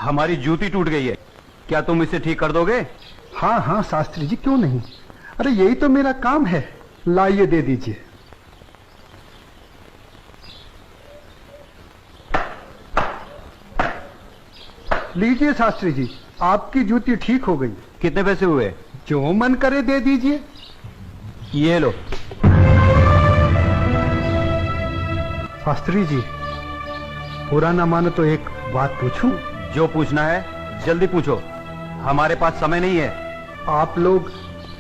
हमारी जूती टूट गई है, क्या तुम इसे ठीक कर दोगे? हाँ हाँ शास्त्री जी, क्यों नहीं। अरे यही तो मेरा काम है। लाइए दे दीजिए। लीजिए शास्त्री जी, आपकी जूती ठीक हो गई। कितने पैसे हुए? जो मन करे दे दीजिए। ये लो। शास्त्री जी, बुरा ना मानो तो एक बात पूछूं? जो पूछना है जल्दी पूछो, हमारे पास समय नहीं है। आप लोग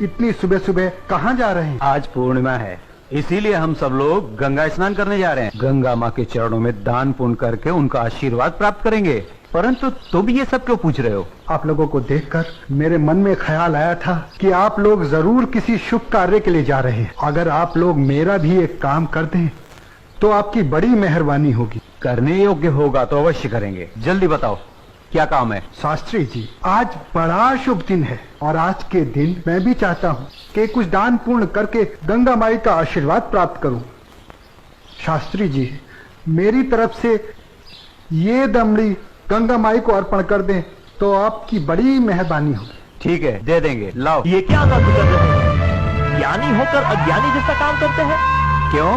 इतनी सुबह सुबह कहाँ जा रहे हैं? आज पूर्णिमा है, इसीलिए हम सब लोग गंगा स्नान करने जा रहे हैं। गंगा माँ के चरणों में दान पुण्य करके उनका आशीर्वाद प्राप्त करेंगे। परंतु तुम ये सब क्यों पूछ रहे हो? आप लोगों को देखकर मेरे मन में ख्याल आया था कि आप लोग जरूर किसी शुभ कार्य के लिए जा रहे हैं। अगर आप लोग मेरा भी एक काम कर दें तो आपकी बड़ी मेहरबानी होगी। करने योग्य होगा तो अवश्य करेंगे। जल्दी बताओ क्या काम है? शास्त्री जी, आज बड़ा शुभ दिन है और आज के दिन मैं भी चाहता हूँ कि कुछ दान पूर्ण करके गंगा माई का आशीर्वाद प्राप्त करूं। शास्त्री जी, मेरी तरफ से ये दमड़ी गंगा माई को अर्पण कर दें तो आपकी बड़ी मेहरबानी होगी। ठीक है, दे देंगे। लाओ। ये क्या बात कर रहे हैं? ज्ञानी होकर अज्ञानी जैसा काम करते हैं। क्यों,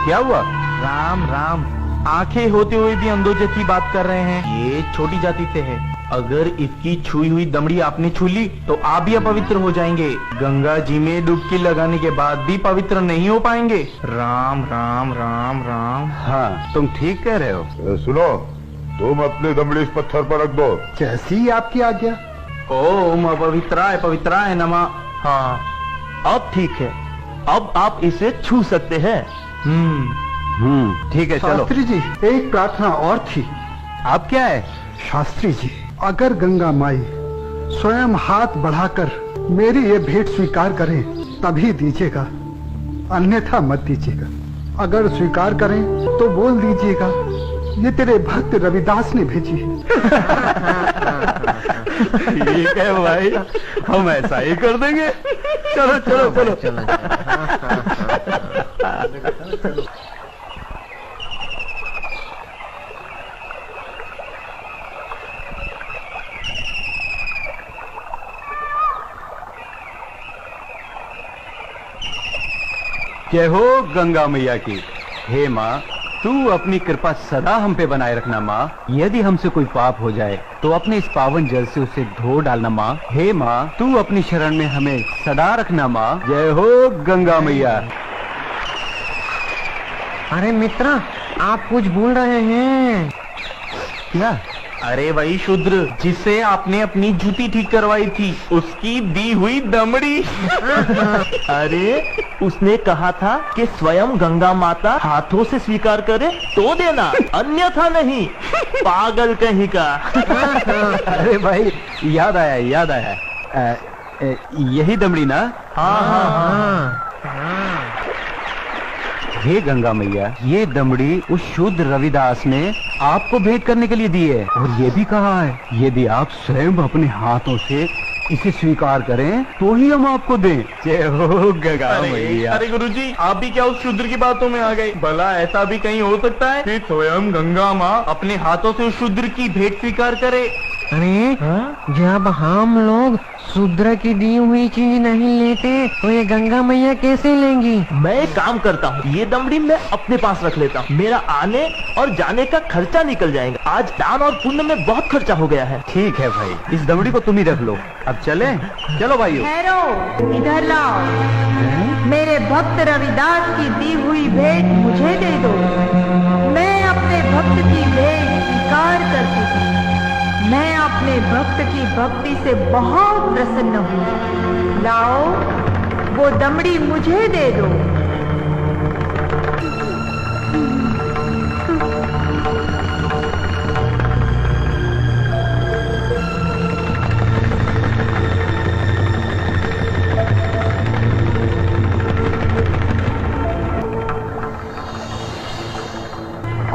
क्या हुआ? राम राम, आंखें होते हुए भी अंधों जैसी बात कर रहे हैं। ये छोटी जाति से है। अगर इसकी छुई हुई दमड़ी आपने छू ली तो आप भी अपवित्र हो जाएंगे। गंगा जी में डुबकी लगाने के बाद भी पवित्र नहीं हो पाएंगे। राम राम राम राम। हाँ, तुम ठीक कह रहे हो। सुनो, तुम अपनी दमड़ी इस पत्थर पर रख दो। जैसी आपकी आज्ञा। ओम अपवित्राय पवित्राय नमः। हाँ, अब ठीक है, अब आप इसे छू सकते हैं। ठीक है, चलो। शास्त्री जी, एक प्रार्थना और थी। अब क्या है? शास्त्री जी, अगर गंगा माई स्वयं हाथ बढ़ाकर मेरी ये भेंट स्वीकार करें तभी दीजिएगा, अन्यथा मत दीजिएगा। अगर स्वीकार करें तो बोल दीजिएगा ये तेरे भक्त रविदास ने भेजी है। ठीक है भाई, हम ऐसा ही कर देंगे। चलो चलो चलो, चलो। जय हो गंगा मैया की। हे माँ, तू अपनी कृपा सदा हम पे बनाए रखना माँ। यदि हमसे कोई पाप हो जाए तो अपने इस पावन जल से उसे धो डालना माँ। हे माँ, तू अपनी शरण में हमें सदा रखना माँ। जय हो गंगा मैया। अरे मित्र, आप कुछ भूल रहे हैं। क्या? अरे वही शूद्र जिसे आपने अपनी जूती ठीक करवाई थी, उसकी दी हुई दमड़ी। अरे उसने कहा था कि स्वयं गंगा माता हाथों से स्वीकार करे तो देना, अन्यथा नहीं। पागल कहीं का। अरे भाई, याद आया याद आया। यही दमड़ी ना? हाँ हाँ हाँ। हे गंगा मैया, ये दमड़ी उस शुद्ध रविदास ने आपको भेंट करने के लिए दी है और ये भी कहा है यदि आप स्वयं अपने हाथों से इसे स्वीकार करें तो ही हम आपको दें। जय हो गंगा मैया। अरे गुरुजी, आप भी क्या उस शूद्र की बातों में आ गए? भला ऐसा भी कहीं हो सकता है कि स्वयं गंगा माँ अपने हाथों से उस शूद्र की भेंट स्वीकार करे? अरे जब हम लोग शूद्र की दी हुई चीज नहीं लेते तो ये गंगा मैया कैसे लेंगी? मैं एक काम करता हूँ, ये दमड़ी मैं अपने पास रख लेता हूँ। मेरा आने और जाने का खर्चा निकल जाएगा। आज दान और पुण्य में बहुत खर्चा हो गया है। ठीक है भाई, इस दमड़ी को तुम ही रख लो। अब चले? चलो भाइयों। ठहरो, इधर लाओ। मेरे भक्त रविदास की दी हुई भेंट मुझे दे दो। मैं अपने भक्त की भेंट स्वीकार करती हूँ। मैं अपने भक्त की भक्ति से बहुत प्रसन्न हूँ। लाओ, वो दमड़ी मुझे दे दो।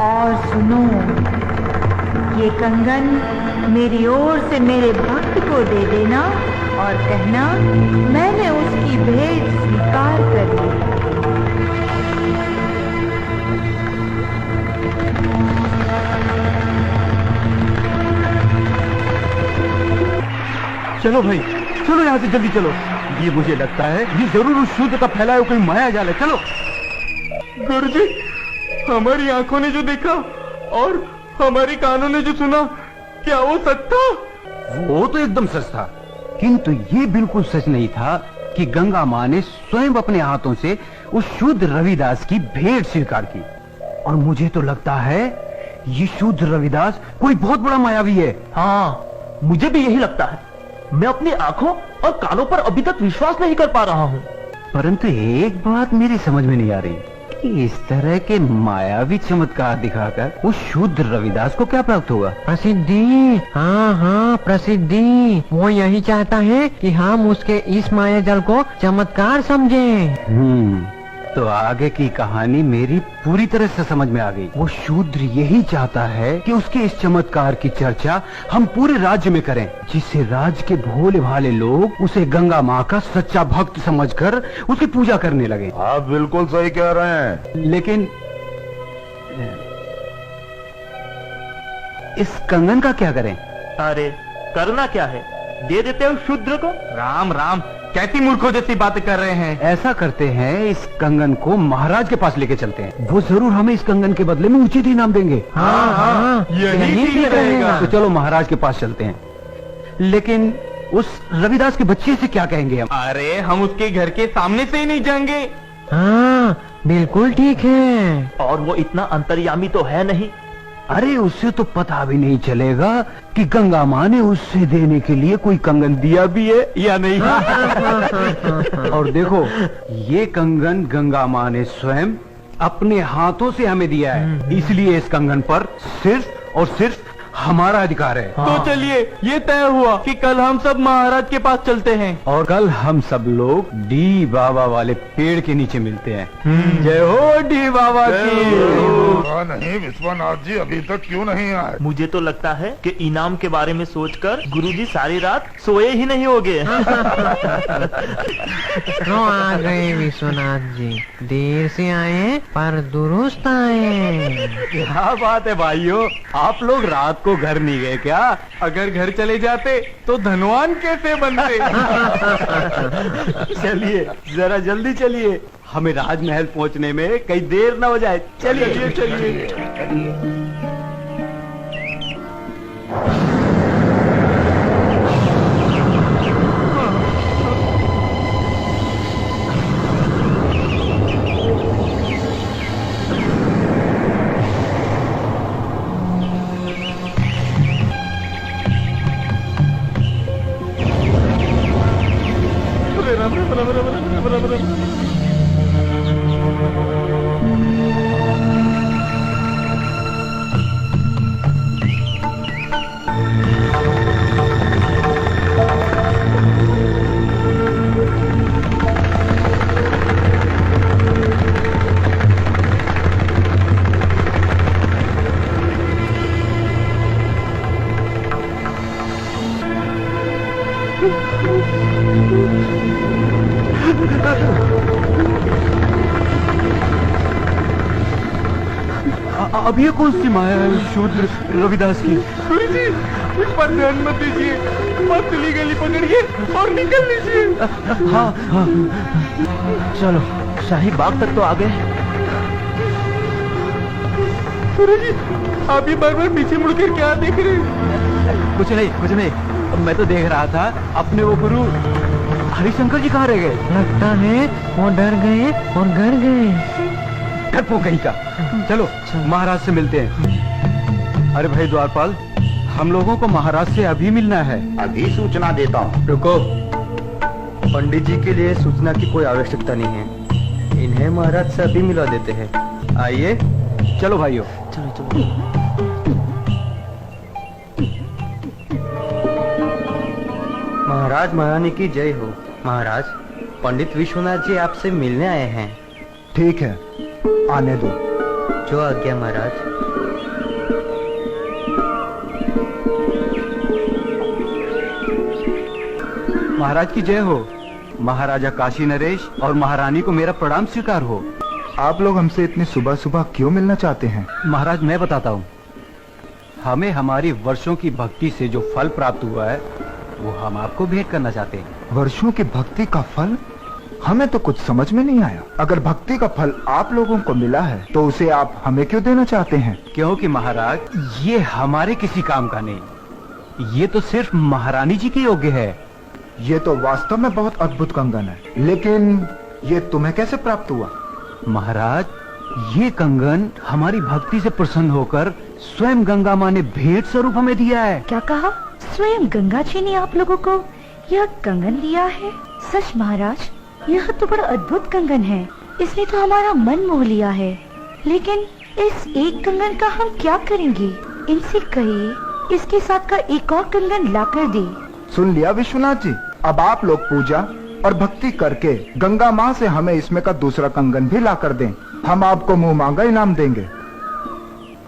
और सुनो, ये कंगन मेरी ओर से मेरे भक्त को दे देना और कहना मैंने उसकी भेंट स्वीकार कर ली। चलो भाई, चलो यहाँ से जल्दी चलो। ये मुझे लगता है ये जरूर उस शूद्र का फैलाया हुआ कोई माया जाल है। चलो। गुरुजी, हमारी आंखों ने जो देखा और हमारी कानों ने जो सुना, क्या वो सच था? वो तो एकदम सच था, किंतु ये बिल्कुल सच नहीं था कि गंगा माँ ने स्वयं अपने हाथों से उस शूद्र रविदास की भेंट स्वीकार की। और मुझे तो लगता है ये शूद्र रविदास कोई बहुत बड़ा मायावी है। हाँ, मुझे भी यही लगता है। मैं अपनी आंखों और कानों पर अभी तक विश्वास नहीं कर पा रहा हूँ। परंतु एक बात मेरी समझ में नहीं आ रही कि इस तरह के मायावी चमत्कार दिखाकर उस शूद्र रविदास को क्या प्राप्त होगा। प्रसिद्धि, हाँ हाँ प्रसिद्धि। वो यही चाहता है कि हम उसके इस माया जल को चमत्कार समझें। तो आगे की कहानी मेरी पूरी तरह से समझ में आ गई। वो शूद्र यही चाहता है कि उसके इस चमत्कार की चर्चा हम पूरे राज्य में करें, जिससे राज्य के भोले भाले लोग उसे गंगा माँ का सच्चा भक्त समझकर उसकी पूजा करने लगे। आप बिल्कुल सही कह रहे हैं। लेकिन इस कंगन का क्या करें? अरे करना क्या है, दे देते हो शूद्र को। राम राम, कैसी मूर्खों जैसी बातें कर रहे हैं। ऐसा करते हैं, इस कंगन को महाराज के पास लेके चलते हैं। वो जरूर हमें इस कंगन के बदले में उचित इनाम देंगे। हाँ, यही ठीक रहेगा। तो चलो महाराज के पास चलते हैं। लेकिन उस रविदास के बच्चे से क्या कहेंगे हम? अरे हम उसके घर के सामने से ही नहीं जाएंगे। हाँ बिल्कुल ठीक है। और वो इतना अंतर्यामी तो है नहीं। अरे उससे तो पता भी नहीं चलेगा कि गंगा माँ ने उससे देने के लिए कोई कंगन दिया भी है या नहीं। और देखो, ये कंगन गंगा माँ ने स्वयं अपने हाथों से हमें दिया है, इसलिए इस कंगन पर सिर्फ और सिर्फ हमारा अधिकार है। तो चलिए, ये तय हुआ कि कल हम सब महाराज के पास चलते हैं। और कल हम सब लोग डी बाबा वाले पेड़ के नीचे मिलते हैं। जय हो डी बाबा की। पता नहीं विश्वनाथ जी अभी तक क्यों नहीं आए। मुझे तो लगता है कि इनाम के बारे में सोचकर गुरुजी सारी रात सोए ही नहीं होंगे। तो आ गए विश्वनाथ जी, देर से आए पर दुरुस्त आए। क्या बात है भाइयों, आप लोग रात को घर नहीं गए क्या? अगर घर चले जाते तो धनवान कैसे बनते। चलिए जरा जल्दी चलिए, हमें राजमहल पहुंचने में कहीं देर न हो जाए। चलिए चलिए। अब ये कौन सी माया है शूद्र रविदास की? गुरुजी, इस पर ध्यान मत दीजिए, पतली गली पकड़िए और निकल लीजिए। हाँ हाँ, चलो, शाही बाग तक तो आ गए। गुरुजी, आप ये बार बार पीछे मुड़कर क्या देख रहे हैं? कुछ नहीं, मैं तो देख रहा था अपने वो गुरु हरिशंकर जी कहाँ रह गए। लगता है वो डर गए और घर गए। डरपोक कहीं का। चलो महाराज से मिलते हैं। अरे भाई द्वारपाल, हम लोगों को महाराज से अभी मिलना है। अभी सूचना देता हूँ। रुको, पंडित जी के लिए सूचना की कोई आवश्यकता नहीं है, इन्हें महाराज से अभी मिला देते हैं। आइए, चलो भाइयों। चलो। महाराज महारानी की जय हो। महाराज, पंडित विश्वनाथ जी आपसे मिलने आए हैं। ठीक है, आने दो। जो आज्ञा महाराज। महाराज की जय हो। महाराजा काशी नरेश और महारानी को मेरा प्रणाम स्वीकार हो। आप लोग हमसे इतनी सुबह सुबह क्यों मिलना चाहते हैं? महाराज मैं बताता हूँ, हमें हमारी वर्षों की भक्ति से जो फल प्राप्त हुआ है वो हम आपको भेंट करना चाहते हैं। वर्षों की भक्ति का फल? हमें तो कुछ समझ में नहीं आया। अगर भक्ति का फल आप लोगों को मिला है तो उसे आप हमें क्यों देना चाहते हैं? क्योंकि महाराज ये हमारे किसी काम का नहीं, ये तो सिर्फ महारानी जी के योग्य है। ये तो वास्तव में बहुत अद्भुत कंगन है, लेकिन ये तुम्हें कैसे प्राप्त हुआ? महाराज ये कंगन हमारी भक्ति से प्रसन्न होकर स्वयं गंगा माँ ने भेंट स्वरूप हमें दिया है। क्या कहा? स्वयं गंगा जी ने आप लोगों को यह कंगन दिया है? सच महाराज, यह तो बड़ा अद्भुत कंगन है। इसने तो हमारा मन मोह लिया है। लेकिन इस एक कंगन का हम क्या करेंगे? इनसे कहिए इसके साथ का एक और कंगन लाकर दे। सुन लिया विश्वनाथ जी, अब आप लोग पूजा और भक्ति करके गंगा माँ से हमें इसमें का दूसरा कंगन भी लाकर दें। हम आपको मुंह मांगा इनाम देंगे।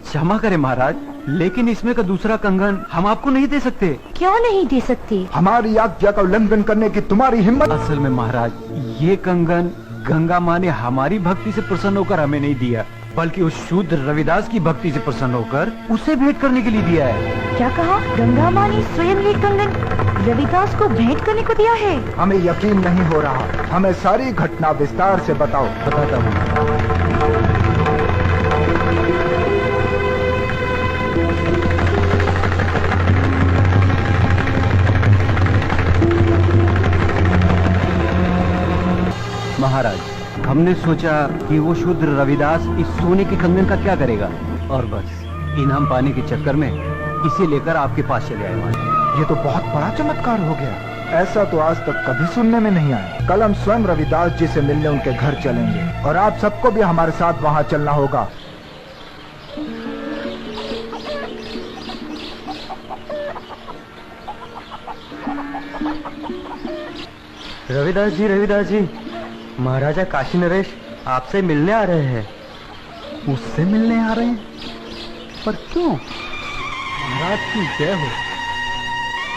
क्षमा करें महाराज, लेकिन इसमें का दूसरा कंगन हम आपको नहीं दे सकते। क्यों नहीं दे सकते? हमारी आज्ञा का उल्लंघन करने की तुम्हारी हिम्मत? असल में महाराज ये कंगन गंगा माँ ने हमारी भक्ति से प्रसन्न होकर हमें नहीं दिया, बल्कि उस शूद्र रविदास की भक्ति से प्रसन्न होकर उसे भेंट करने के लिए दिया है। क्या कहा? गंगा माँ ने स्वयं ये कंगन रविदास को भेंट करने को दिया है? हमें यकीन नहीं हो रहा। हमें सारी घटना विस्तार से बताओ। बताता हूँ। महाराज हमने सोचा कि वो शूद्र रविदास इस सोने के कंगन का क्या करेगा, और बस इनाम पाने के चक्कर में इसे लेकर आपके पास चले आए महाराज। ये तो बहुत बड़ा चमत्कार हो गया। ऐसा तो आज तक कभी सुनने में नहीं आया। कल हम स्वयं रविदास जी से मिलने उनके घर चलेंगे और आप सबको भी हमारे साथ वहाँ चलना होगा। रविदास जी, महाराजा काशी नरेश आपसे मिलने आ रहे हैं। मुझसे मिलने आ रहे हैं? पर क्यों? महाराज की जय हो।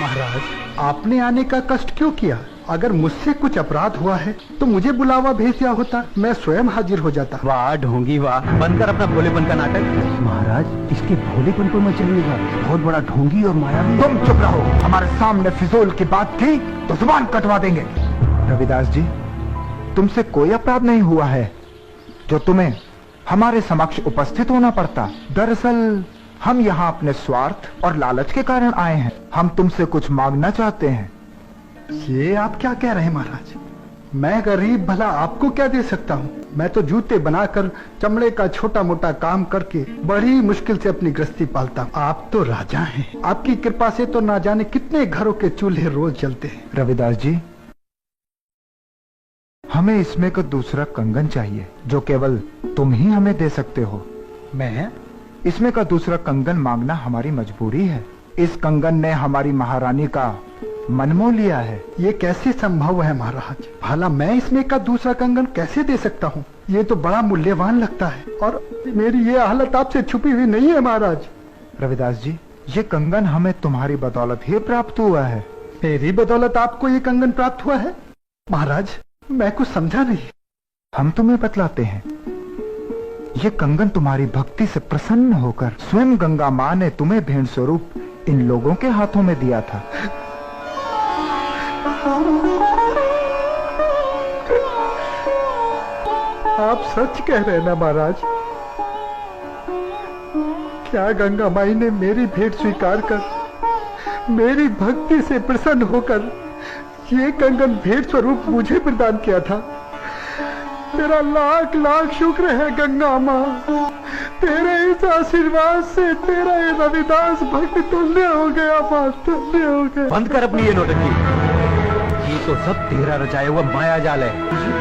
महाराज आपने आने का कष्ट क्यों किया? अगर मुझसे कुछ अपराध हुआ है तो मुझे बुलावा भेज दिया होता, मैं स्वयं हाजिर हो जाता। वाह ढोंगी वाह, बनकर अपना भोलेपन का नाटक। महाराज इसके भोलेपन पर मत चलिएगा, बहुत बड़ा ढोंगी और मायावी। तुम चुप रहो। हमारे सामने फिजूल की बात की तो जुबान कटवा देंगे। रविदास जी, तुमसे कोई अपराध नहीं हुआ है जो तुम्हें हमारे समक्ष उपस्थित होना पड़ता। दरअसल हम यहाँ अपने स्वार्थ और लालच के कारण आए हैं। हम तुमसे कुछ मांगना चाहते हैं। ये आप क्या कह रहे हैं महाराज? मैं गरीब भला आपको क्या दे सकता हूँ? मैं तो जूते बनाकर चमड़े का छोटा मोटा काम करके बड़ी मुश्किल से अपनी गृहस्थी पालता हूँ। आप तो राजा हैं, आपकी कृपा से तो ना जाने कितने घरों के चूल्हे रोज जलते हैं। रविदास जी, हमें इसमें का दूसरा कंगन चाहिए जो केवल तुम ही हमें दे सकते हो। मैं? इसमें का दूसरा कंगन मांगना हमारी मजबूरी है। इस कंगन ने हमारी महारानी का मन मोह लिया है। ये कैसे संभव है महाराज? भला मैं इसमें का दूसरा कंगन कैसे दे सकता हूँ? ये तो बड़ा मूल्यवान लगता है और मेरी ये हालत आपसे छुपी हुई नहीं है महाराज। रविदास जी, ये कंगन हमें तुम्हारी बदौलत ही प्राप्त हुआ है। मेरी बदौलत आपको ये कंगन प्राप्त हुआ है? महाराज मैं कुछ समझा नहीं। हम तुम्हें बतलाते हैं। ये कंगन तुम्हारी भक्ति से प्रसन्न होकर स्वयं गंगा माँ ने तुम्हें भेंट स्वरूप इन लोगों के हाथों में दिया था। आप सच कह रहे हैं ना महाराज? क्या गंगा माई ने मेरी भेंट स्वीकार कर मेरी भक्ति से प्रसन्न होकर ये कंगन भेंट स्वरूप मुझे प्रदान किया था? तेरा लाख लाख शुक्र है गंगा माँ। तेरे इस आशीर्वाद से तेरा ये रविदास भक्त धन्य हो गया माँ, धन्य हो गया। बंद कर अपनी ये नौटंकी। ये तो सब तेरा रचाया हुआ माया जाल है।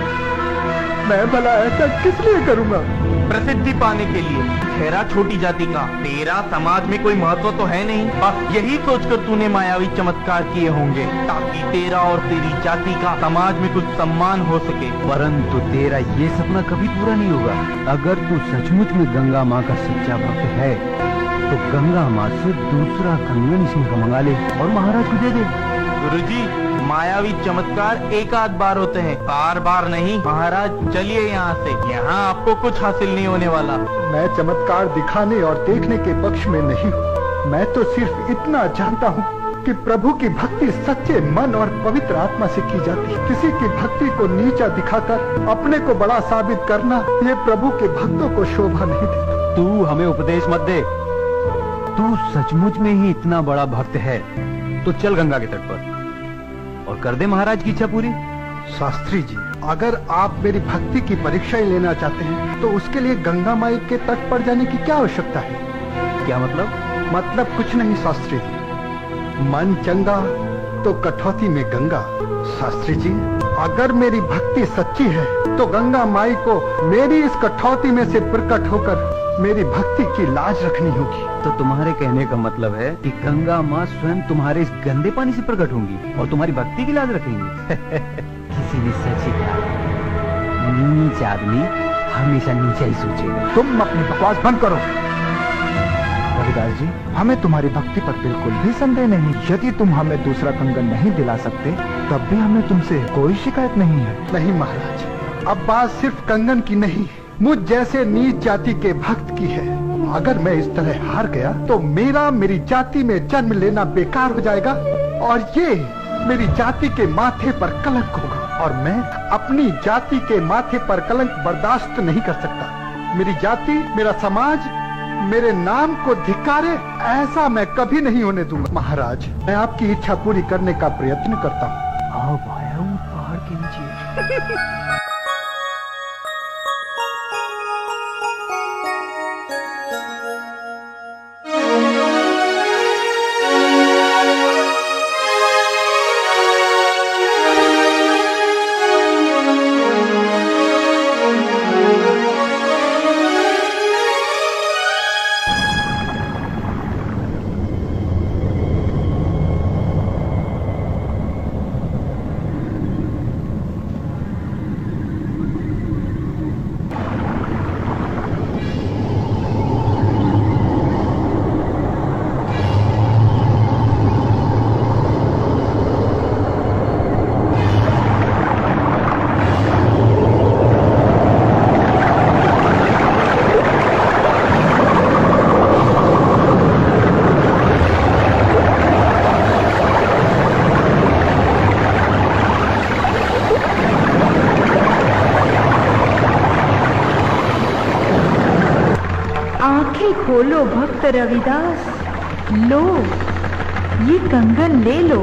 मैं भला ऐसा किस लिए करूँगा? प्रसिद्धि पाने के लिए। ठहरा छोटी जाति का, तेरा समाज में कोई महत्व तो है नहीं। बस यही सोचकर तूने मायावी चमत्कार किए होंगे ताकि तेरा और तेरी जाति का समाज में कुछ सम्मान हो सके। परंतु तेरा ये सपना कभी पूरा नहीं होगा। अगर तू सचमुच में गंगा माँ का सच्चा भक्त है तो गंगा माँ से दूसरा कंगन इसमें मंगा ले और महाराज को दे दे। गुरुजी, मायावी चमत्कार एक आध बार होते हैं, बार बार नहीं। महाराज चलिए यहाँ से, यहाँ आपको कुछ हासिल नहीं होने वाला। मैं चमत्कार दिखाने और देखने के पक्ष में नहीं हूँ। मैं तो सिर्फ इतना जानता हूँ कि प्रभु की भक्ति सच्चे मन और पवित्र आत्मा से की जाती है। किसी की भक्ति को नीचा दिखाकर अपने को बड़ा साबित करना, ये प्रभु के भक्तों को शोभा नहीं देता। तू हमें उपदेश मत दे। तू सचमुच में ही इतना बड़ा भक्त है तो चल गंगा के तट पर और कर दे महाराज की इच्छा पूरी। शास्त्री जी, अगर आप मेरी भक्ति की परीक्षा ही लेना चाहते हैं तो उसके लिए गंगा माई के तट पर जाने की क्या आवश्यकता है? क्या मतलब? मतलब कुछ नहीं शास्त्री जी, मन चंगा तो कठौती में गंगा। शास्त्री जी, अगर मेरी भक्ति सच्ची है तो गंगा माई को मेरी इस कठौती में से प्रकट होकर मेरी भक्ति की लाज रखनी होगी। तो तुम्हारे कहने का मतलब है कि गंगा माँ स्वयं तुम्हारे इस गंदे पानी से प्रकट होंगी और तुम्हारी भक्ति की लाज रखेंगी। किसी भी सच्ची नीच आदमी हमेशा नीचा ही सोचेगा। तुम अपनी बकवास बंद करो। रविदास जी, हमें तुम्हारी भक्ति पर बिल्कुल भी संदेह नहीं। यदि तुम हमें दूसरा कंगन नहीं दिला सकते तब भी हमें तुमसे कोई शिकायत नहीं है। नहीं महाराज, अब बात सिर्फ कंगन की नहीं, मुझ जैसे नीच जाति के भक्त की है। अगर मैं इस तरह हार गया तो मेरी जाति में जन्म लेना बेकार हो जाएगा और ये मेरी जाति के माथे पर कलंक होगा और मैं अपनी जाति के माथे पर कलंक बर्दाश्त नहीं कर सकता। मेरी जाति, मेरा समाज मेरे नाम को धिक्कारे, ऐसा मैं कभी नहीं होने दूंगा। महाराज, मैं आपकी इच्छा पूरी करने का प्रयत्न करता हूँ। आओ भाया, वो पहाड़ के नीचे। खोलो भक्त रविदास, लो ये कंगन ले लो।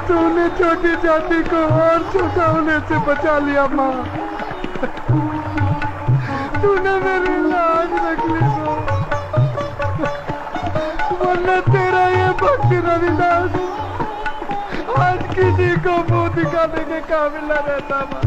तूने छोटी जाति को और छोटा होने से बचा लिया माँ। तूने मेरी लाज रख ली वरना तेरा ये भक्त रविदास आज किसी को मुंह दिखाने के काबिल न रहता माँ।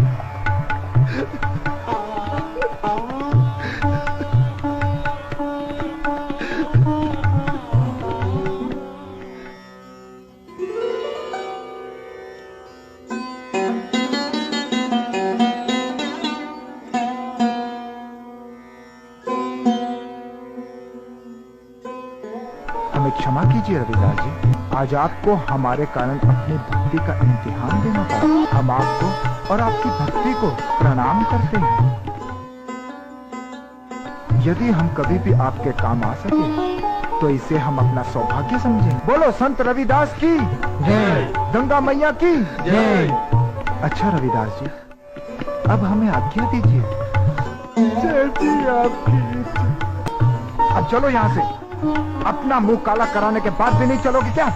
हमें क्षमा कीजिए रविदास जी, आज आपको हमारे कारण अपनी भक्ति का इम्तिहान देना पड़ा। हम आपको और आपकी भक्ति को प्रणाम करते हैं। यदि हम कभी भी आपके काम आ सके तो इसे हम अपना सौभाग्य समझें। बोलो संत रविदास की जय। गंगा मैया की जय। अच्छा रविदास जी, अब हमें आज्ञा दीजिए। जैसी आपकी इच्छा। अब चलो यहाँ से। अपना मुंह काला कराने के बाद भी नहीं चलोगे क्या?